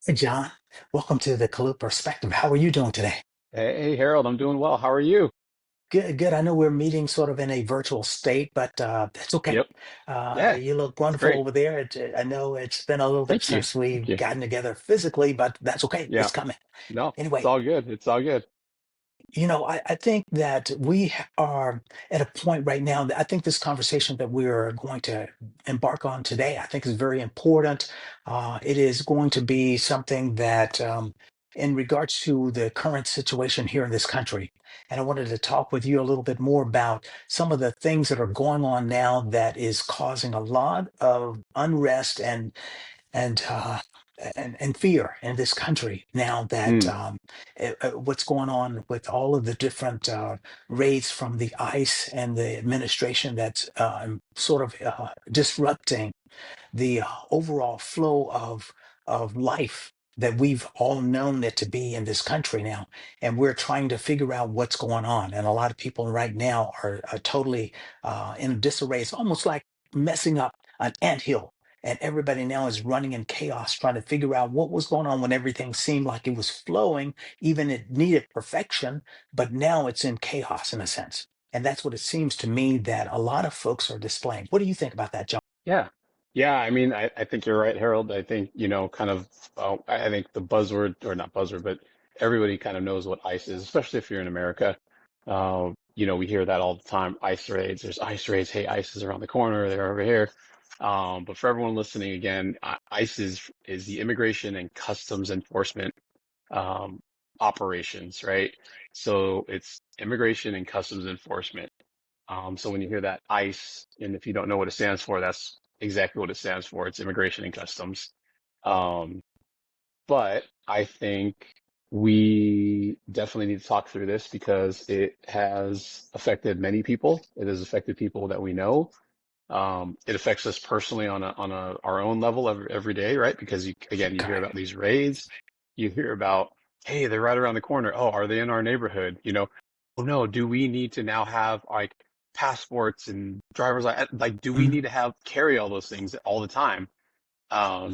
Hey, John. Welcome to the Lew Perspective. How are you doing today? Hey, Harold, I'm doing well. How are you? Good, good. I know we're meeting sort of in a virtual state, but that's okay. Yep. Yeah, You look it's wonderful great. over there. I know it's been a little bit Thank you. since Thank we've you. gotten together physically, but that's okay. Yeah. It's coming. No, it's Anyway, all good. It's all good. I think that we are at a point right now that I think this conversation that we're going to embark on today, I think is very important. It is going to be something that, in regards to the current situation here in this country, and I wanted to talk with you a little bit more about some of the things that are going on now that is causing a lot of unrest and and fear in this country now that Mm, what's going on with all of the different raids from the ICE and the administration that's sort of disrupting the overall flow of life that we've all known it to be in this country now, and we're trying to figure out what's going on. And a lot of people right now are totally in disarray. It's almost like messing up an anthill. And everybody now is running in chaos, trying to figure out what was going on when everything seemed like it was flowing, even it needed perfection, but now it's in chaos in a sense. And that's what it seems to me that a lot of folks are displaying. What do you think about that, John? yeah. Yeah, I think you're right, Harold. I think, kind of, I think the buzzword, or not buzzword, but everybody kind of knows what ICE is, especially if you're in America. We hear that all the time. ICE raids, there's ICE raids. Hey, ICE is around the corner. They're over here. But for everyone listening again, ICE is the Immigration and Customs Enforcement um, operations, right? So it's Immigration and Customs Enforcement. So when you hear that ICE, and if you don't know what it stands for, that's exactly what it stands for. It's Immigration and Customs. Um, but I think we definitely need to talk through this because it has affected many people. It has affected people that we know. It affects us personally on our own level every day, right? Because again, you hear Correct. about these raids, you hear about, hey, they're right around the corner. Oh, are they in our neighborhood? Oh no, do we need to now have like passports and driver's like do we Mhm. need to have carry all those things all the time?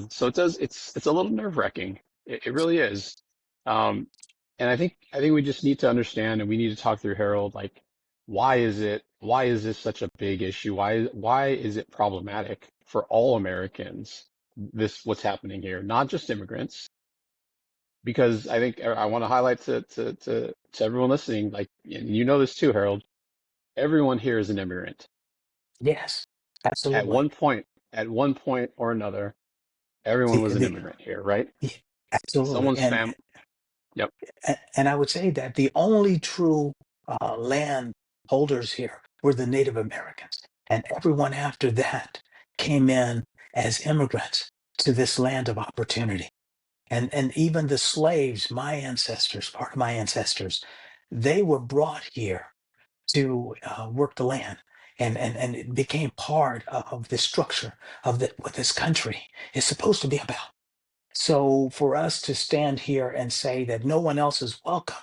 So it's a little nerve-wracking. It really is. Um, and I think we just need to understand and we need to talk through Harold, like why is this such a big issue? Why is it problematic for all Americans, this what's happening here, not just immigrants? Because I think I want to highlight to everyone listening, like, and you know this too, Harold, everyone here is an immigrant. Yes, At absolutely. one point, at one point or another, everyone The, was an the, immigrant here, right? yeah, absolutely. Someone's fam. Yep. And I would say that the only true land holders here were the Native Americans. And everyone after that came in as immigrants to this land of opportunity. And even the slaves, my ancestors, part of my ancestors, they were brought here to work the land. And it became part of the structure of what this country is supposed to be about. So for us to stand here and say that no one else is welcome,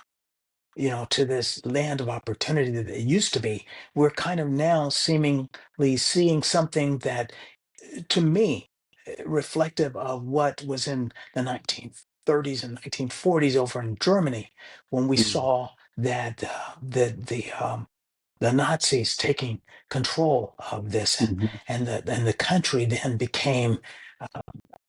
to this land of opportunity that it used to be, we're kind of now seemingly seeing something that, to me, reflective of what was in the 1930s and 1940s over in Germany, when we Mm, saw that the Nazis taking control of this, mhm. and the country then became a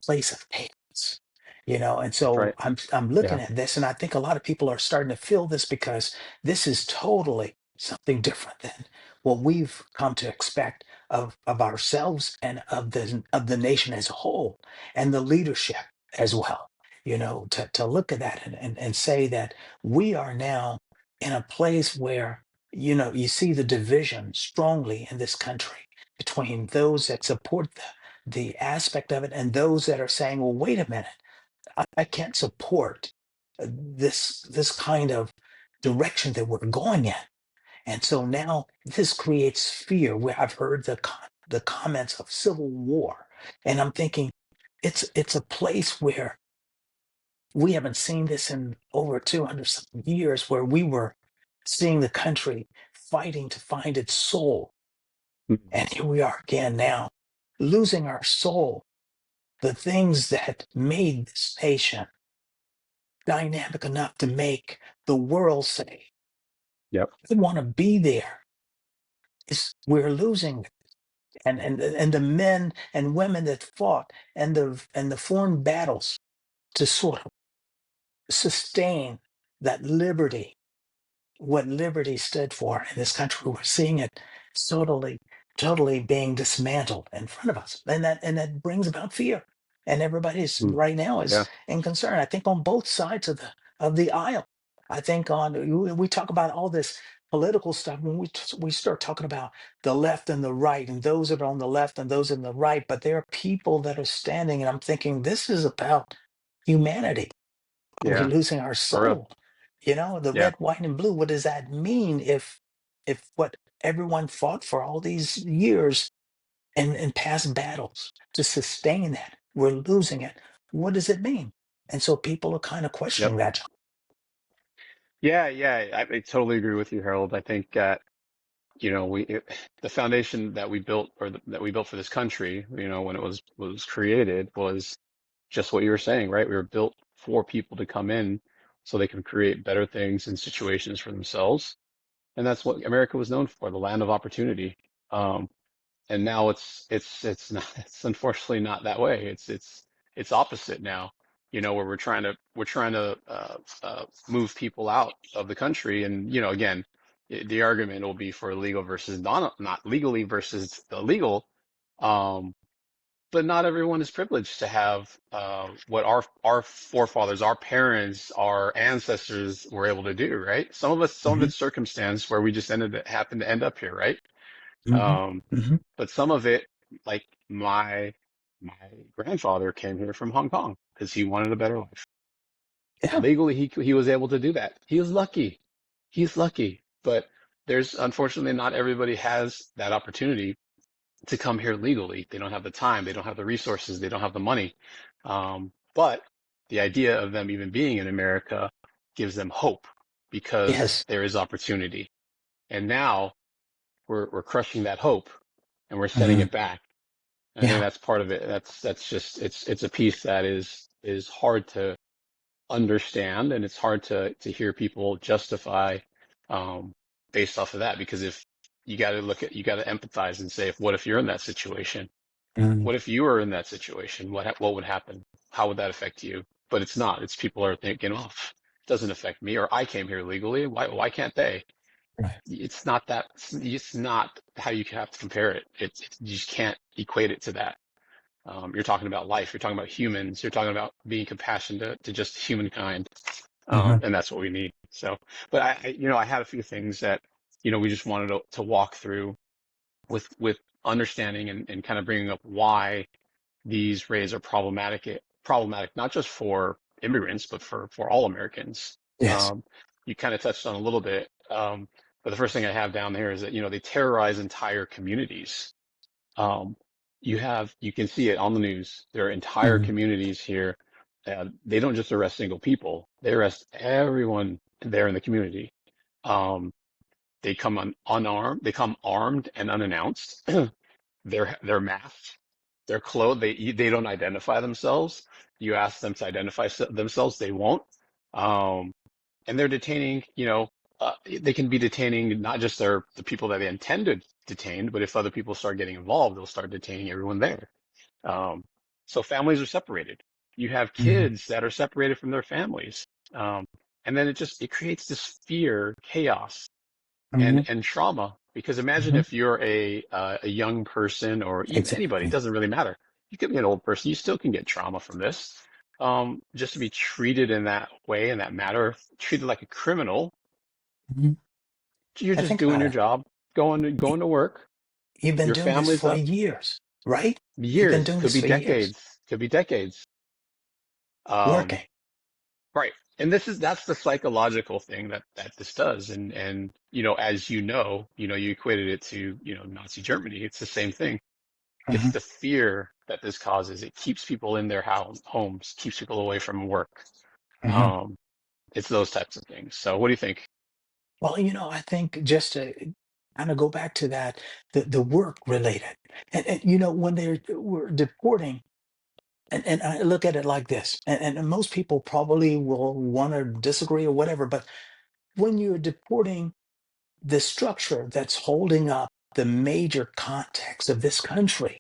place of chaos. And That's so right. I'm looking Yeah. at this, and I think a lot of people are starting to feel this because this is totally something different than what we've come to expect of ourselves and of the nation as a whole, and the leadership as well. To look at that and say that we are now in a place where you see the division strongly in this country between those that support the aspect of it and those that are saying, well, wait a minute, I can't support this kind of direction that we're going in. And so now this creates fear where I've heard the comments of civil war. And I'm thinking it's a place where we haven't seen this in over 200 some years, where we were seeing the country fighting to find its soul. Mhm. And here we are again now, losing our soul the things that made this nation dynamic enough to make the world say, Yep. we want to be there, is we're losing. And the men and women that fought and the foreign battles to sort of sustain that liberty, what liberty stood for in this country. We're seeing it totally, totally being dismantled in front of us. And that brings about fear. And everybody's Mm. right now Yeah. is in concern. I think on both sides of the aisle. I think on we talk about all this political stuff when we start talking about the left and the right and those that are on the left and those in the right, but there are people that are standing, and I'm thinking this is about humanity. Are we Yeah. losing our For real. soul? The Yeah. red, white, and blue. What does that mean if what everyone fought for all these years and past battles to sustain that, we're losing it? What does it mean? And so people are kind of Yep. questioning that. Yeah. Yeah. I totally agree with you, Harold. I think the foundation that we built that we built for this country, when it was created was just what you were saying, right? We were built for people to come in so they can create better things and situations for themselves. And that's what America was known for, the land of opportunity. Um, and now it's not, it's unfortunately not that way. It's opposite now, where we're trying to move people out of the country. And, again, the argument will be for legal versus not legally versus illegal. Um, but not everyone is privileged to have what our forefathers, our parents, our ancestors were able to do, right? Some of Hmm. it's circumstance where we just happened to end up here, right? Hmm. Um, Hmm. but some of it, like my grandfather came here from Hong Kong because he wanted a better life. Yeah. Legally, he was able to do that. He was lucky. He's lucky. But there's unfortunately not everybody has that opportunity to come here legally. They don't have the time, they don't have the resources, they don't have the money. But the idea of them even being in America gives them hope because Yes. there is opportunity. And now we're crushing that hope and we're sending Hmm. it back. And I think Yeah. that's part of it. That's just it's a piece that is hard to understand, and it's hard to hear people justify um, based off of that. Because if you got to empathize and say, if what if you're in that situation? Hmm. What if you were in that situation? What would happen? How would that affect you? But it's not. It's people are thinking, oh, it doesn't affect me, or I came here legally. Why can't they? Right. It's not that. It's not how you have to compare it. You just can't equate it to that. You're talking about life. You're talking about humans. You're talking about being compassionate to just humankind, Hmm. and that's what we need. So, but I had a few things that we just wanted to walk through with understanding and kind of bringing up why these raids are problematic not just for immigrants but for all Americans. Yes. You kind of touched on a little bit, but the first thing I have down there is that they terrorize entire communities. Um, you can see it on the news. There are entire Hmm. communities here. They don't just arrest single people; they arrest everyone there in the community. Um, they come unarmed. They come armed and unannounced. They're masked. They're clothed. They don't identify themselves. You ask them to identify themselves, they won't. Um, and they're detaining. They can be detaining not just the people that they intended detained, but if other people start getting involved, they'll start detaining everyone there. Um, so families are separated. You have Hmm. kids that are separated from their families. Um, and then it creates this fear, chaos, Hmm. and trauma. Because imagine Hmm. if you're a young person or even anybody, it Exactly. doesn't really matter. You could be an old person, you still can get trauma from this. Just to be treated in that way, in that matter, treated like a criminal. Hmm. You're I just think doing about your it. job, Y- going to work. You've been Your doing this family's for up. years, right? You've been Years, doing could this be for years, decades, could be decades. Um, working. right. And that's the psychological thing that this does. And as you equated it to, Nazi Germany. It's the same thing. It's Hmm. the fear that this causes. It keeps people in their homes, keeps people away from work. Hmm. Um, it's those types of things. So what do you think? Well, I think just to kind of go back to that, the work related, and when they were deporting And I look at it like this, and most people probably will want to disagree or whatever, but when you're deporting the structure that's holding up the major context of this country,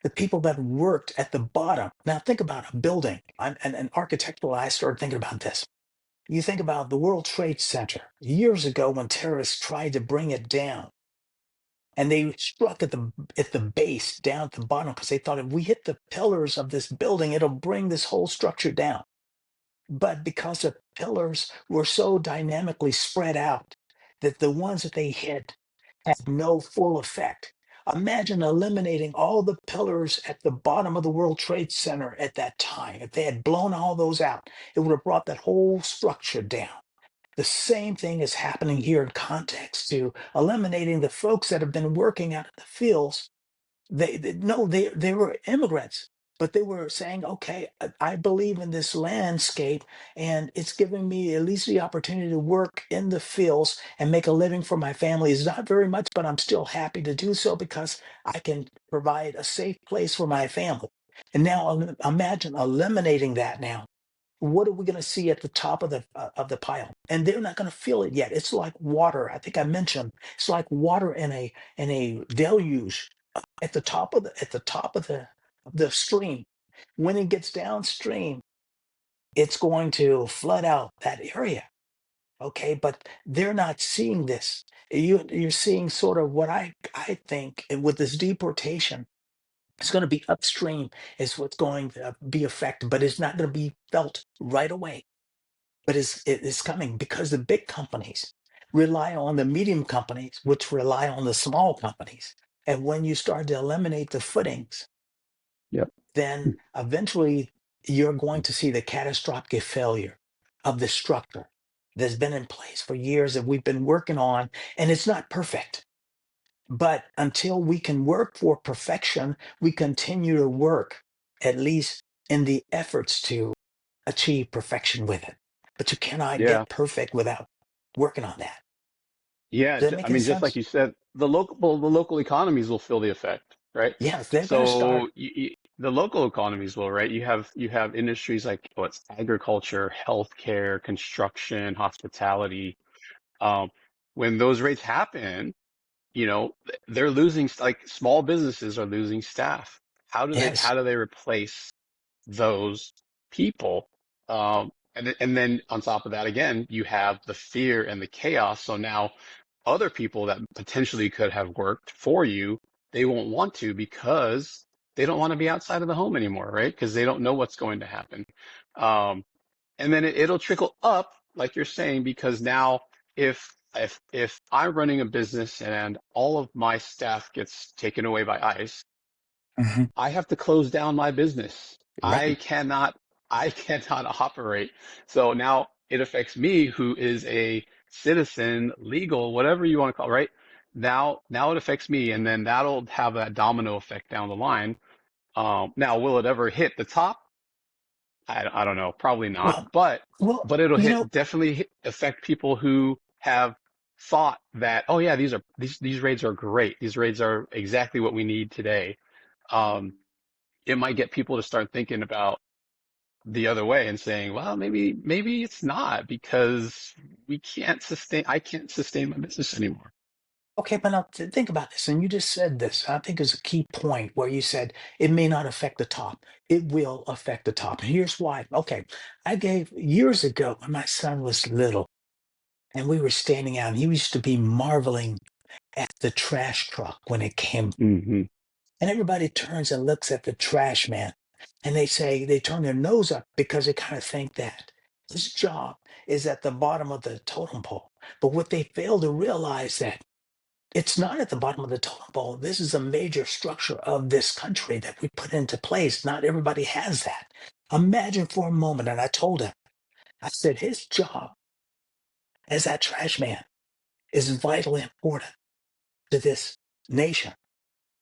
the people that worked at the bottom. Now, think about a building. And architectural, I started thinking about this. You think about the World Trade Center years ago when terrorists tried to bring it down, and they struck at the base down at the bottom because they thought if we hit the pillars of this building, it'll bring this whole structure down. But because the pillars were so dynamically spread out that the ones that they hit had no full effect. Imagine eliminating all the pillars at the bottom of the World Trade Center at that time. If they had blown all those out, it would have brought that whole structure down. The same thing is happening here in context to eliminating the folks that have been working out in the fields. No, they were immigrants, but they were saying, okay, I believe in this landscape, and it's giving me at least the opportunity to work in the fields and make a living for my family. It's not very much, but I'm still happy to do so because I can provide a safe place for my family. And now imagine eliminating that now. What are we going to see at the top of the pile? And they're not going to feel it yet. It's like water. I think I mentioned it's like water in a deluge at the top of the stream. When it gets downstream, it's going to flood out that area. Okay, but they're not seeing this. You're seeing sort of what I think with this deportation. It's going to be upstream is what's going to be affected, but it's not going to be felt right away. But it's coming because the big companies rely on the medium companies, which rely on the small companies. And when you start to eliminate the footings, Yep. then eventually you're going to see the catastrophic failure of the structure that's been in place for years that we've been working on. And it's not perfect. But until we can work for perfection, we continue to work, at least in the efforts to achieve perfection with it. But you cannot Yeah. get perfect without working on that. Yeah. Does that I make any mean, just like sense? you said, the local economies will feel the effect, right? Yes, they're going to start. So the local economies will, right? You have industries like what's agriculture, healthcare, construction, hospitality. Um, when those rates happen, they're losing, like small businesses are losing staff. How do they Yes. how do they replace those people? And then on top of that, again, you have the fear and the chaos. So now other people that potentially could have worked for you, they won't want to because they don't want to be outside of the home anymore, right? Because they don't know what's going to happen. Um, and then it'll trickle up, like you're saying, because now if I'm running a business and all of my staff gets taken away by ICE, Mhm. I have to close down my business. I Right. cannot, I cannot operate. So now it affects me, who is a citizen, legal, whatever you want to call it, right? Now it affects me, and then that'll have that domino effect down the line. Now, will it ever hit the top? I don't know, probably not, Well, but well, but it'll you know, affect people who have thought that, oh yeah, these rates are great. These rates are exactly what we need today. Um, it might get people to start thinking about the other way and saying, well, maybe it's not because I can't sustain my business anymore. okay, but now think about this. And you just said this, I think is a key point where you said it may not affect the top. It will affect the top. And here's why. Okay. I gave years ago when my son was little and we were standing out, and he used to be marveling at the trash truck when it came. Hmm. And everybody turns and looks at the trash man and they turn their nose up because they kind of think that his job is at the bottom of the totem pole. But what they fail to realize that it's not at the bottom of the totem pole. This is a major structure of this country that we put into place. Not everybody has that. Imagine for a moment, and I told him, I said, his job as that trash man is vitally important to this nation.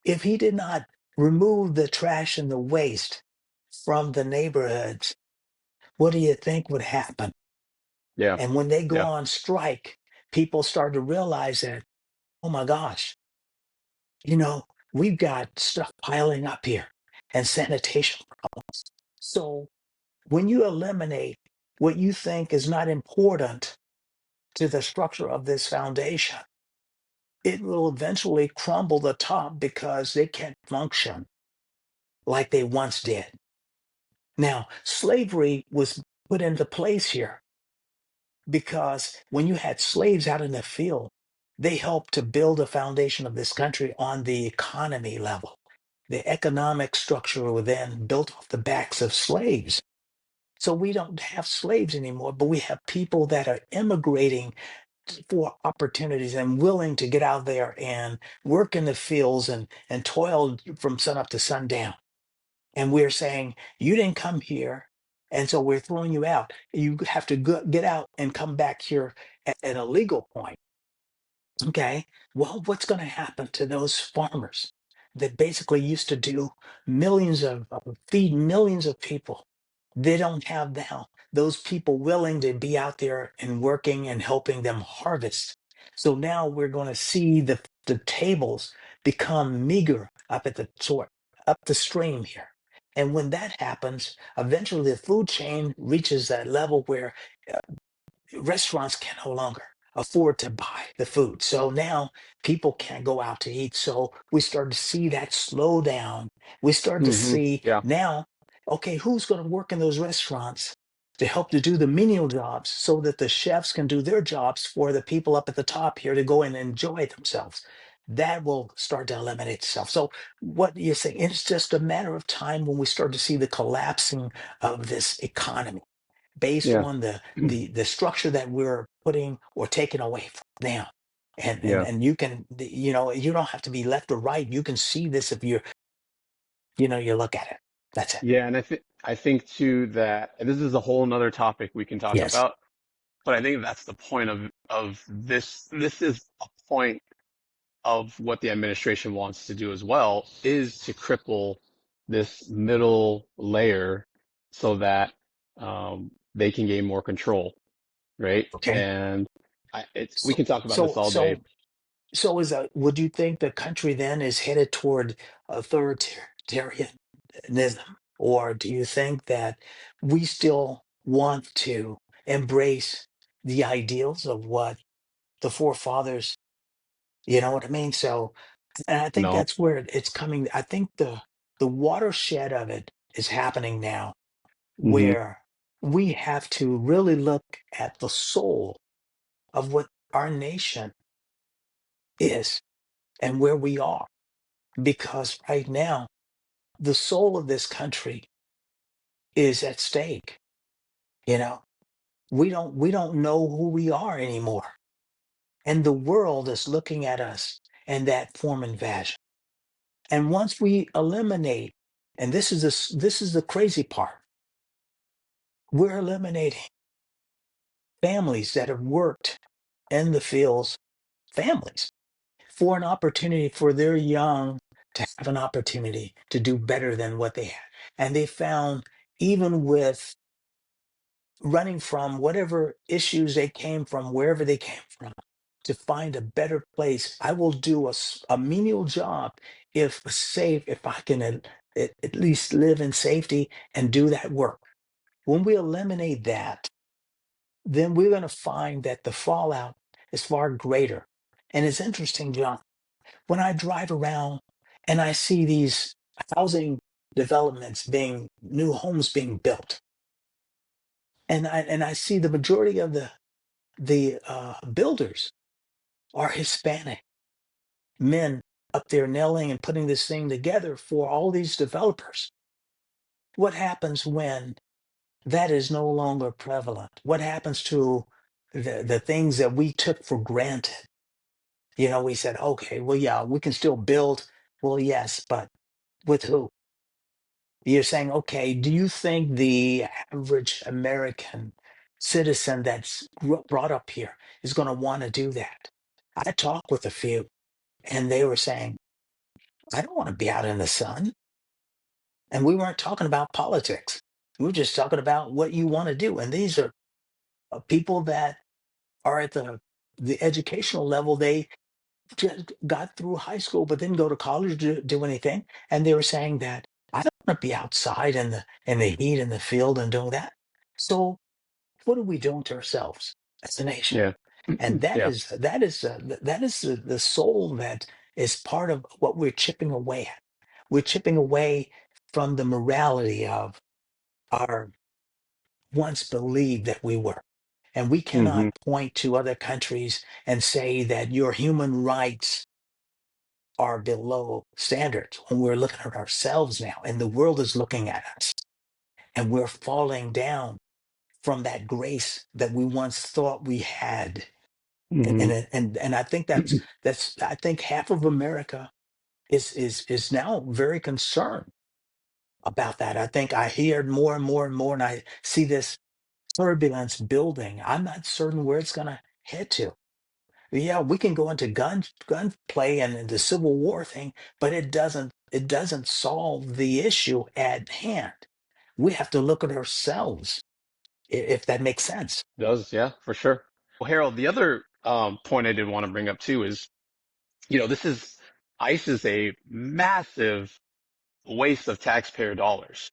If he did not remove the trash and the waste from the neighborhoods, what do you think would happen? Yeah. And when they go Yeah. on strike, people start to realize that, oh my gosh, you know, we've got stuff piling up here and sanitation. So when you eliminate what you think is not important to the structure of this foundation, it will eventually crumble the top because they can't function like they once did. Now, slavery was put into place here because when you had slaves out in the field, they helped to build a foundation of this country on the economy level. The economic structure was then built off the backs of slaves. So we don't have slaves anymore, but we have people that are immigrating for opportunities and willing to get out there and work in the fields and toil from sun up to sundown. And we're saying, you didn't come here. And so we're throwing you out. You have to get out and come back here at a legal point. Okay. Well, what's going to happen to those farmers that basically used to do feed millions of people? They don't have now those people willing to be out there and working and helping them harvest. So now we're going to see the tables become meager up the stream here. And when that happens, eventually the food chain reaches that level where restaurants can no longer afford to buy the food. So now people can't go out to eat. So we start to see that slow down. We start to see Yeah. now, okay, who's going to work in those restaurants to help to do the menial jobs so that the chefs can do their jobs for the people up at the top here to go and enjoy themselves? That will start to eliminate itself. So what you're saying, it's just a matter of time when we start to see the collapsing of this economy based Yeah. on the structure that we're putting or taking away from now. And Yeah. and you can you don't have to be left or right. You can see this if you look at it. That's it. Yeah. And I think too that, and this is a whole nother topic we can talk Yes. about, but I think that's the point of this. This is a point of what the administration wants to do as well, is to cripple this middle layer so that they can gain more control, right? Okay. And we So can talk about this so all day. so so is that would you think the country then is headed toward authoritarianism, or do you think that we still want to embrace the ideals of what the forefathers, you know what I mean? So, and I think No. that's where it's coming. I think the watershed of it is happening now, Hmm. where we have to really look at the soul of what our nation is and where we are. Because right now, the soul of this country is at stake. You know, we don't know who we are anymore. And the world is looking at us in that form and fashion. And once we eliminate, and this is the crazy part, we're eliminating families that have worked in the fields, families, for an opportunity for their young to have an opportunity to do better than what they had. And they found, even with running from whatever issues they came from, wherever they came from, to find a better place. I will do a menial job if I can at least live in safety and do that work. When we eliminate that, then we're going to find that the fallout is far greater. And it's interesting, John, when I drive around and I see these housing developments new homes being built, and I see the majority of the builders are Hispanic men up there nailing and putting this thing together for all these developers. What happens when that is no longer prevalent? What happens to the things that we took for granted? We said, okay, well, yeah, we can still build. Well, yes, but with who? You're saying, okay, do you think the average American citizen that's brought up here is going to want to do that? I talked with a few, and they were saying, I don't want to be out in the sun. And we weren't talking about politics. We were just talking about what you want to do. And these are people that are at the educational level. They just got through high school, but didn't go to college to do anything. And they were saying that I want to be outside in the heat in the field and doing that. So what are we doing to ourselves as a nation? Yeah. And Yeah. that is the soul that is part of what we're chipping away at. We're chipping away from the morality of our once believed that we were. And we Hmm. cannot point to other countries and say that your human rights are below standards when we're looking at ourselves now and the world is looking at us and we're falling down from that grace that we once thought we had. Hmm. And I think that's I think half of America is now very concerned about that. I think I hear more and more and more, and I see this turbulence building. I'm not certain where it's going to head to. Yeah, we can go into gun play and the Civil War thing, but it doesn't solve the issue at hand. We have to look at ourselves, if that makes sense. Does, yeah, for sure. Well, Harold, the other point I did want to bring up too is, this is ICE is a massive waste of taxpayer dollars,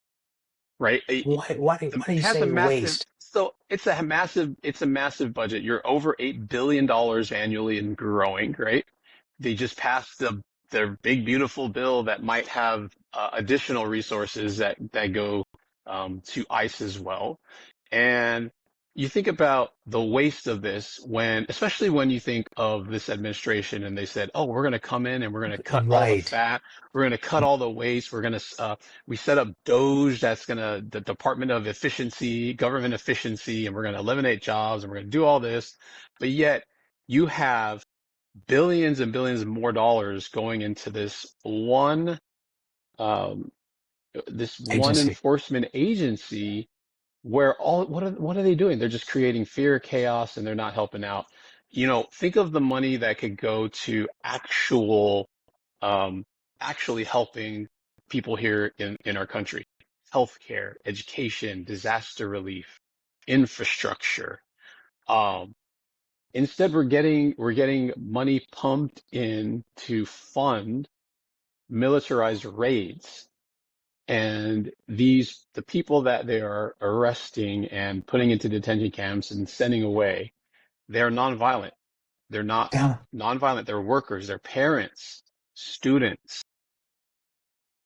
right? Why do It you has a say massive, waste? so it's a massive budget. You're over $8 billion annually and growing, right? They just passed their big beautiful bill that might have additional resources that go to ICE as well. And you think about the waste of this especially when you think of this administration and they said, oh, we're going to come in and we're going to cut all the Right. fat, we're going to cut all the waste, we're going to we set up Doge, the Department of Efficiency, Government Efficiency, and we're going to eliminate jobs and we're going to do all this. But yet you have billions and billions more dollars going into um, this one Agency. enforcement agency where what are they doing? They're just creating fear, chaos, and they're not helping out. Think of the money that could go to um, actually helping people here in our country. Healthcare, education, disaster relief, infrastructure. Um, Instead, we're getting money pumped in to fund militarized raids. And the people that they are arresting and putting into detention camps and sending away, they're nonviolent. They're not Yeah. nonviolent. They're workers. They're parents, students.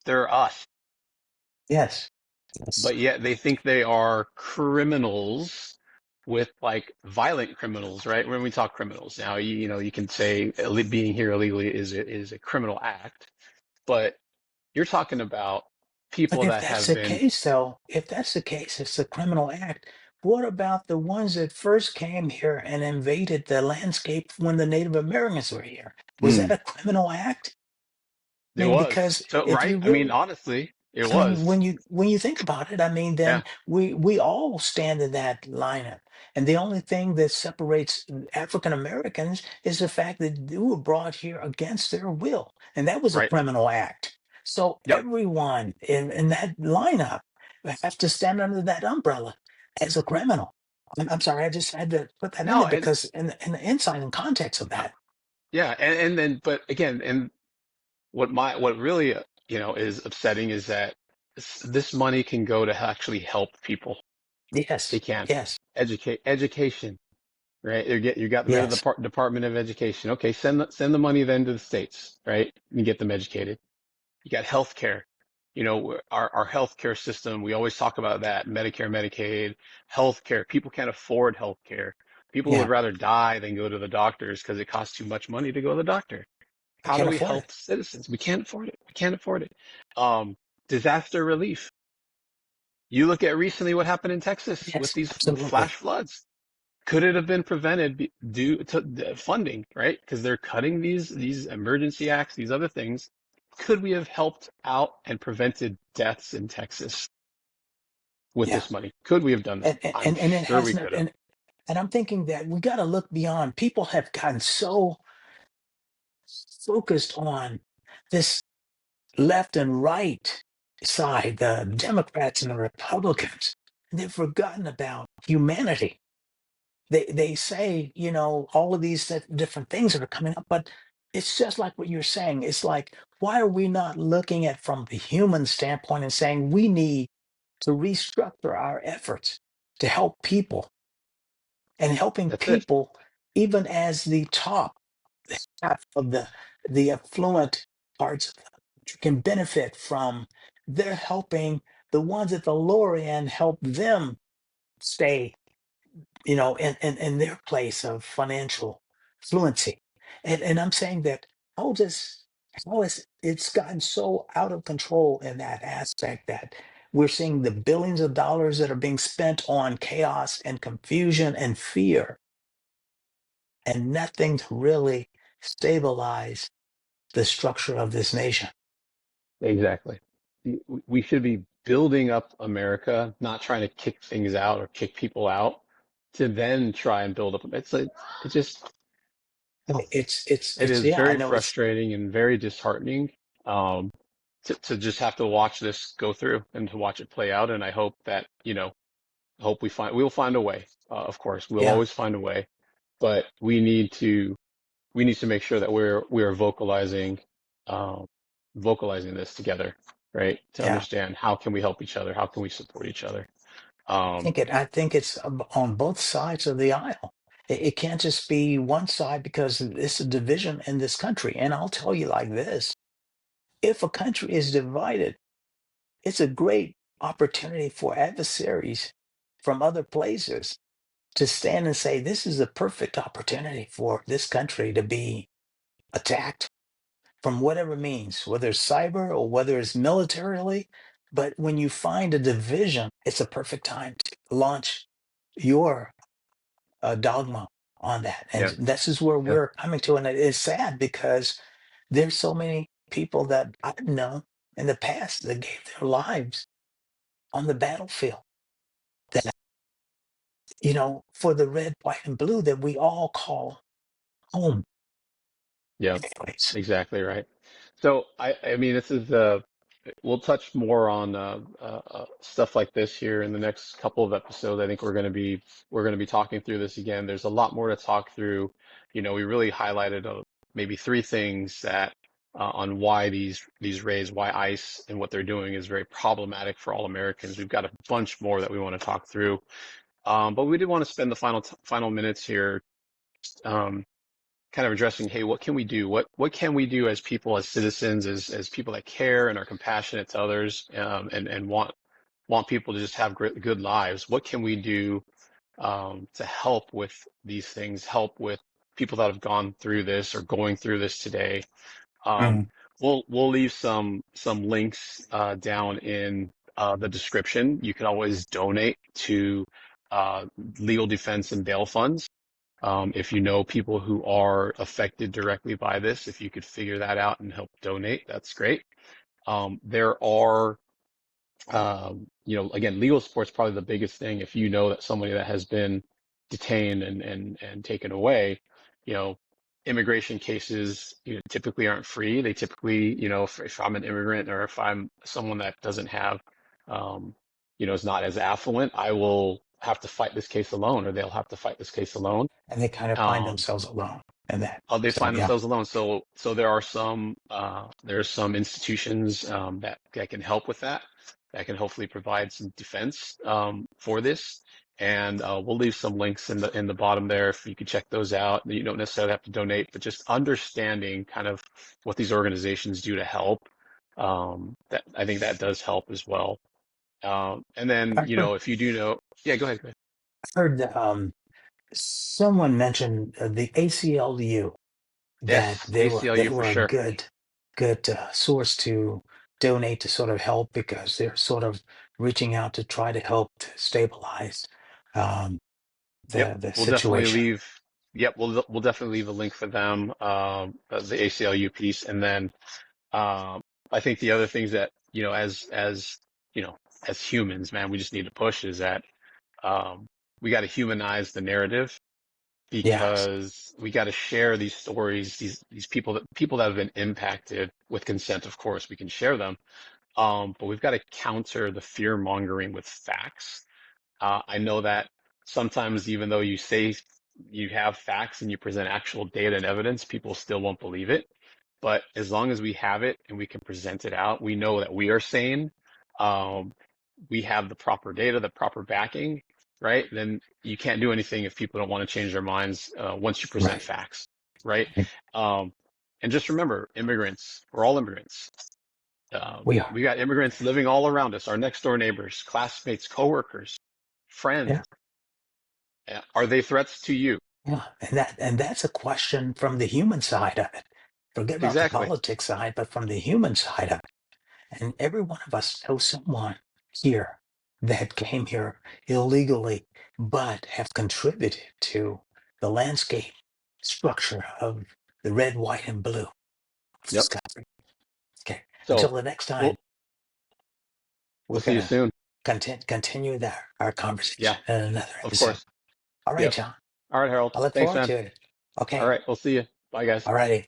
They're us. Yes. Yes. But yet they think they are criminals with like violent criminals, right? When we talk criminals now, you can say being here illegally is a criminal act, but you're talking about But people if that that's have the been, case, though, if that's the case, it's a criminal act. What about the ones that first came here and invaded the landscape when the Native Americans were here? Was that mm, a criminal act? I it mean, was. because So, if right? you I mean, really, honestly, it I mean, was. when you think about it, I mean, Yeah. then we all stand in that lineup. And the only thing that separates African Americans is the fact that they were brought here against their will, and that was a Right. criminal act. So Yep. everyone in that lineup has to stand under that umbrella as a criminal. I'm sorry, I just had to put that in No, there and because in the insight and context of that. yeah, and then, but again, and what really, is upsetting is that this money can go to actually help people. They Yes, can yes, education, right? You got rid of the yes, Department of Education. Okay, send the money then to the states, right? And get them educated. You got healthcare. Our healthcare system, we always talk about that, Medicare, Medicaid, healthcare. People can't afford healthcare. People would yeah. rather die than go to the doctors because it costs too much money to go to the doctor. I How do can't we afford it. help citizens? We can't afford it. We can't afford it. Um, Disaster relief. You look at recently what happened in Texas with Yes, these flash absolutely. floods. Could it have been prevented due to the funding, right? Because they're cutting these emergency acts, these other things. Could we have helped out and prevented deaths in Texas with Yeah. this money? Could we have done that? I'm And it sure we hasn't. could have. And I'm thinking that we got to look beyond. People have gotten so focused on this left and right side, the Democrats and the Republicans. They've forgotten about humanity. They say, all of these different things that are coming up, but it's just like what you're saying. It's like, why are we not looking at from the human standpoint and saying we need to restructure our efforts to help people and helping That's it. people, even as the top half of the affluent parts of the country can benefit from. They're helping the ones at the lower end help them stay, in their place of financial fluency. And I'm saying that how this how is it's gotten so out of control in that aspect that we're seeing the billions of dollars that are being spent on chaos and confusion and fear, and nothing to really stabilize the structure of this nation. Exactly. We should be building up America, not trying to kick things out or kick people out to then try and build up. It's like, it just, oh, it It's is yeah, I very know it's frustrating and very disheartening, to just have to watch this go through and to watch it play out. And I hope that, hope we'll find a way. Of course, we'll yeah, always find a way, but we need to make sure that we're um, vocalizing this together, right? To yeah. understand how can we help each other, how can we support each other. Um, I think it's on both sides of the aisle. It can't just be one side because it's a division in this country. And I'll tell you like this: if a country is divided, it's a great opportunity for adversaries from other places to stand and say, this is a perfect opportunity for this country to be attacked from whatever means, whether it's cyber or whether it's militarily. But when you find a division, it's a perfect time to launch your dogma on that. And yeah, this is where yeah, we're coming to. And it is sad because there's so many people that I've known in the past that gave their lives on the battlefield that, for the red, white, and blue that we all call home. yeah, Anyways, exactly right. So I mean, this is we'll touch more on stuff like this here in the next couple of episodes. I think we're going to be talking through this again. There's a lot more to talk through. We really highlighted maybe three things that on why these raids, why ICE and what they're doing is very problematic for all Americans. We've got a bunch more that we want to talk through, but we did want to spend the final minutes here. Um, Kind of addressing, hey, what can we do? What can we do as people, as citizens, as people that care and are compassionate to others, and want people to just have good lives? What can we do to help with these things? Help with people that have gone through this or going through this today. Um, mm, we'll leave some links down in the description. You can always donate to uh, legal defense and bail funds. If you know people who are affected directly by this, if you could figure that out and help donate, that's great. There are, again, legal support is probably the biggest thing. If you know that somebody that has been detained and taken away, you know, immigration cases, typically aren't free. They typically, if I'm an immigrant or if I'm someone that doesn't have, um, is not as affluent, I will have to fight this case alone, or they'll have to fight this case alone. and they kind of find Um, themselves alone in that. they So find yeah, themselves alone. So there's some institutions that can help with that, that can hopefully provide some defense for this. And we'll leave some links in the bottom there if you could check those out. You don't necessarily have to donate, but just understanding kind of what these organizations do to help. That I think that does help as well. And then, I heard, if you do know, yeah, go ahead. Go ahead. that, someone mentioned the ACLU, that Yes, they ACLU for were a sure. good source to donate to sort of help because they're sort of reaching out to try to help to stabilize um, Yep, the we'll definitely situation. leave. Yep, we'll definitely leave a link for them, the ACLU piece, and then I think the other things that you know, as humans, man, we just need to push is that we got to humanize the narrative Yes, because we got to share these stories, these people that have been impacted with consent. Of course, we can share them, but we've got to counter the fear mongering with facts. I know that sometimes, even though you say you have facts and you present actual data and evidence, people still won't believe it. But as long as we have it and we can present it out, we know that we are sane. Um, we have the proper data, the proper backing, right? Then you can't do anything if people don't want to change their minds once you present Right. facts, right? Um, and just remember, immigrants, we're all immigrants. We are. We got immigrants living all around us, our next door neighbors, classmates, coworkers, friends. Yeah. Are they threats to you? Yeah. And that's a question from the human side of it. Forget about the Exactly. politics side, but from the human side of it. And every one of us knows someone here that came here illegally, but have contributed to the landscape structure of the red, white, and blue of this Yep. country. Okay. Until So the next time, we'll we're see going you to soon. continue our Yeah, conversation in another of episode. course. All right, Yep. John. All right, Harold. I look Thanks, forward man. to it. All Okay. right, we'll see you. Bye, guys. All righty.